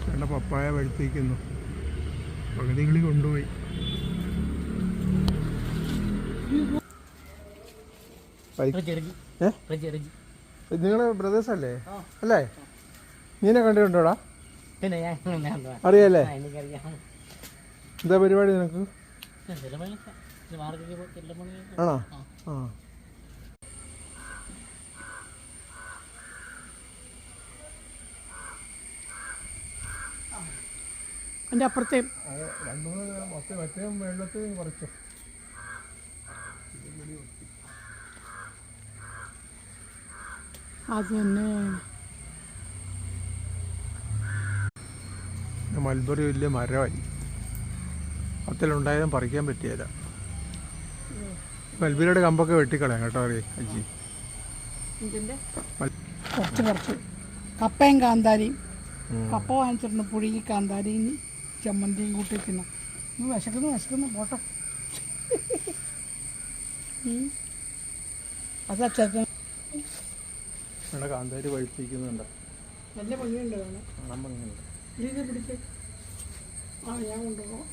വേണ്ട പപ്പായ പഴുപ്പിക്കുന്നു. പകുതികളി കൊണ്ടുപോയി. നിങ്ങളെ ബ്രദേഴ്സ് അല്ലേ? അല്ലേ? നീനെ കണ്ടിട്ടുണ്ടോടാ? അറിയാല്ലേ? എന്താ പരിപാടി നിനക്ക്? ആണോ? ആ. എൻ്റെ അപ്പുറത്തെ രണ്ടു മൂന്ന് മറ്റേ വെള്ളത്തിൽ കുറച്ചു. അത് തന്നെ. മൽബറി വലിയ മരമായി. പത്തിലുണ്ടായതും പറിക്കാൻ പറ്റിയല്ല. മൽബറിയുടെ കമ്പൊക്കെ വെട്ടിക്കളയാം കേട്ടോ. അറിയാം അജി, കുറച്ച് കപ്പയും കാന്താരിയും. കപ്പ വാങ്ങിച്ചിട്ടുണ്ട്, പുഴുങ്ങി കാന്താരിയും ചമ്മന്തിയും കൂട്ടി തിന്നാം. വിശക്കുന്നു പോട്ടെ. അതാ ചേട്ടൻ കാന്താരി പഴുപ്പിക്കുന്നുണ്ട്. നല്ല ഭംഗിയുണ്ട് കാണാൻ. ഇത് പിടിച്ച് ഞാൻ കൊണ്ടുപോകാം.